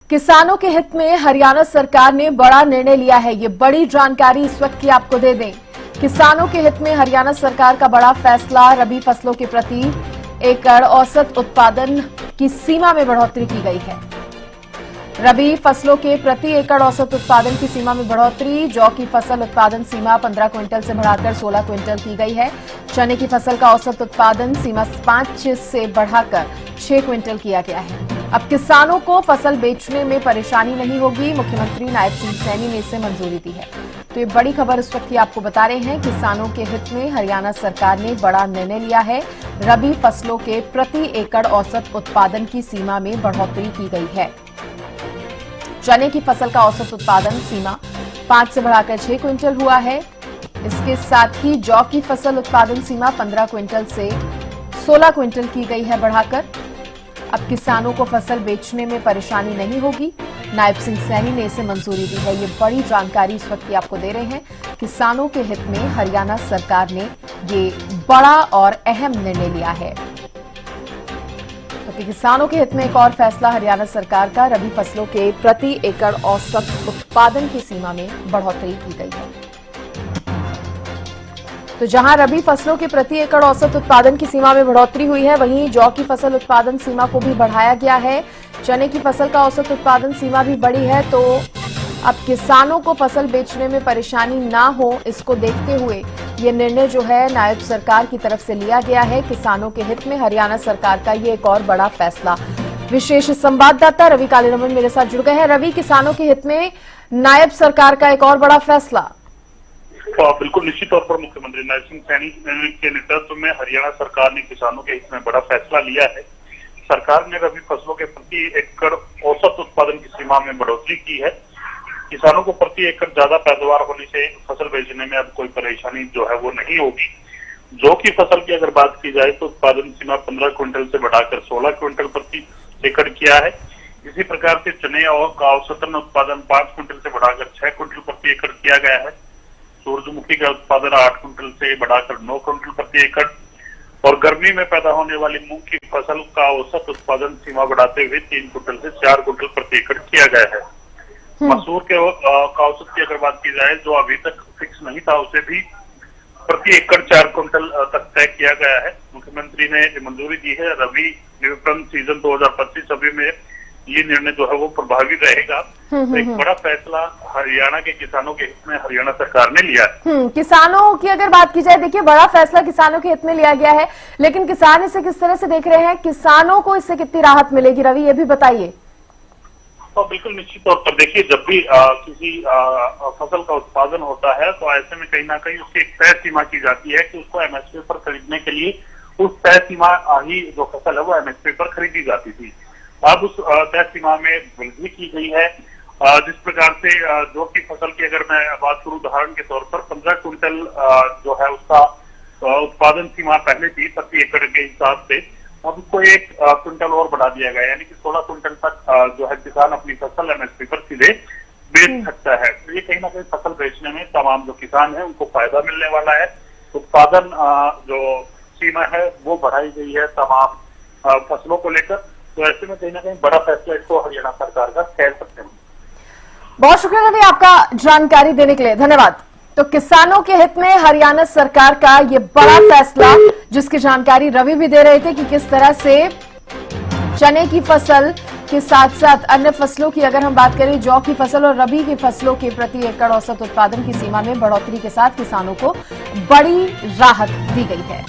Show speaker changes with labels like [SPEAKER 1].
[SPEAKER 1] किसानों के हित में हरियाणा सरकार ने बड़ा निर्णय लिया है। ये बड़ी जानकारी इस वक्त की आपको दे दें। किसानों के हित में हरियाणा सरकार का बड़ा फैसला। रबी फसलों के प्रति एकड़ औसत उत्पादन की सीमा में बढ़ोतरी की गई है। रबी फसलों के प्रति एकड़ औसत उत्पादन की सीमा में बढ़ोतरी। जौ की फसल उत्पादन सीमा 15 क्विंटल से बढ़ाकर 16 क्विंटल की गई है। चने की फसल का औसत उत्पादन सीमा 5 से बढ़ाकर 6 क्विंटल किया गया है। अब किसानों को फसल बेचने में परेशानी नहीं होगी। मुख्यमंत्री नायब सिंह सैनी ने इसे मंजूरी दी है। तो ये बड़ी खबर इस वक्त की आपको बता रहे हैं। किसानों के हित में हरियाणा सरकार ने बड़ा निर्णय लिया है। रबी फसलों के प्रति एकड़ औसत उत्पादन की सीमा में बढ़ोतरी की गई है। चने की फसल का औसत उत्पादन सीमा 5 से बढ़ाकर 6 क्विंटल हुआ है। इसके साथ ही जौ की फसल उत्पादन सीमा 15 क्विंटल से 16 क्विंटल की गई है बढ़ाकर। अब किसानों को फसल बेचने में परेशानी नहीं होगी। नायब सिंह सैनी ने इसे मंजूरी दी है। ये बड़ी जानकारी इस वक्त की आपको दे रहे हैं। किसानों के हित में हरियाणा सरकार ने ये बड़ा और अहम निर्णय लिया है। तो किसानों के हित में एक और फैसला हरियाणा सरकार का। रबी फसलों के प्रति एकड़ औसत उत्पादन की सीमा में बढ़ोतरी की गई है। तो जहां रबी फसलों के प्रति एकड़ औसत उत्पादन की सीमा में बढ़ोतरी हुई है, वहीं जौ की फसल उत्पादन सीमा को भी बढ़ाया गया है। चने की फसल का औसत उत्पादन सीमा भी बढ़ी है। तो अब किसानों को फसल बेचने में परेशानी ना हो, इसको देखते हुए ये निर्णय जो है नायब सरकार की तरफ से लिया गया है। किसानों के हित में हरियाणा सरकार का ये एक और बड़ा फैसला। विशेष संवाददाता रवि कालीरमन मेरे साथ जुड़ गए हैं। रवि, किसानों के हित में नायब सरकार का एक और बड़ा फैसला।
[SPEAKER 2] बिल्कुल निश्चित तौर पर मुख्यमंत्री नायब सिंह सैनी के नेतृत्व में हरियाणा सरकार ने किसानों के हित में बड़ा फैसला लिया है। सरकार ने रबी फसलों के प्रति एकड़ औसत उत्पादन की सीमा में बढ़ोतरी की है। किसानों को प्रति एकड़ ज्यादा पैदावार होने से फसल बेचने में अब कोई परेशानी जो है वो नहीं होगी। जौ की फसल की अगर बात की जाए तो उत्पादन सीमा 15 क्विंटल से बढ़ाकर 16 क्विंटल प्रति एकड़ किया है। इसी प्रकार से चने और का औसतन उत्पादन 5 क्विंटल से बढ़ाकर 6 क्विंटल प्रति एकड़ किया गया है। सूरजमुखी का उत्पादन 8 क्विंटल से बढ़ाकर 9 क्विंटल प्रति एकड़ और गर्मी में पैदा होने वाली मूंग की फसल का औसत उत्पादन सीमा बढ़ाते हुए 3 क्विंटल से 4 क्विंटल प्रति एकड़ किया गया है। मसूर के का औसत की अगर बात की जाए जो अभी तक फिक्स नहीं था, उसे भी प्रति एकड़ 4 क्विंटल तक तय किया गया है। मुख्यमंत्री ने मंजूरी दी है। रबी विपणन सीजन 2025 अभी में ये निर्णय जो है वो प्रभावी रहेगा। तो एक बड़ा फैसला हरियाणा के किसानों के हित में हरियाणा सरकार ने लिया है।
[SPEAKER 1] किसानों की अगर बात की जाए, देखिए बड़ा फैसला किसानों के हित में लिया गया है, लेकिन किसान इसे किस तरह से देख रहे हैं? किसानों को इससे कितनी राहत मिलेगी? रवि, ये भी बताइए।
[SPEAKER 2] तो बिल्कुल निश्चित तौर पर देखिए, जब भी किसी फसल का उत्पादन होता है तो ऐसे में कहीं ना कहीं उसकी एक तय सीमा की जाती है कि उसको एमएसपी पर खरीदने के लिए उस तय सीमा ही जो फसल है वो एमएसपी पर खरीदी जाती थी। अब उस तय सीमा में वृद्धि की गई है। जिस प्रकार से जौ की फसल की अगर मैं बात करूं उदाहरण के तौर पर 15 क्विंटल जो है उसका उत्पादन सीमा पहले थी प्रति एकड़ के हिसाब से, अब उसको 1 क्विंटल और बढ़ा दिया गया, यानी कि 16 क्विंटल तक जो है किसान अपनी फसल एमएसपी पर सीधे बेच सकता है। तो ये कहीं ना कहीं फसल बेचने में तमाम जो किसान है उनको फायदा मिलने वाला है। उत्पादन जो सीमा है वो बढ़ाई गई है तमाम फसलों को लेकर। तो ऐसे में कहीं ना कहीं बड़ा फैसला इसको हरियाणा सरकार का कह सकते हैं।
[SPEAKER 1] बहुत शुक्रिया रवि आपका जानकारी देने के लिए, धन्यवाद। तो किसानों के हित में हरियाणा सरकार का ये बड़ा फैसला, जिसकी जानकारी रवि भी दे रहे थे कि किस तरह से चने की फसल के साथ साथ अन्य फसलों की अगर हम बात करें, जौ की फसल और रबी की फसलों के प्रति एकड़ औसत उत्पादन की सीमा में बढ़ोतरी के साथ किसानों को बड़ी राहत दी गई है।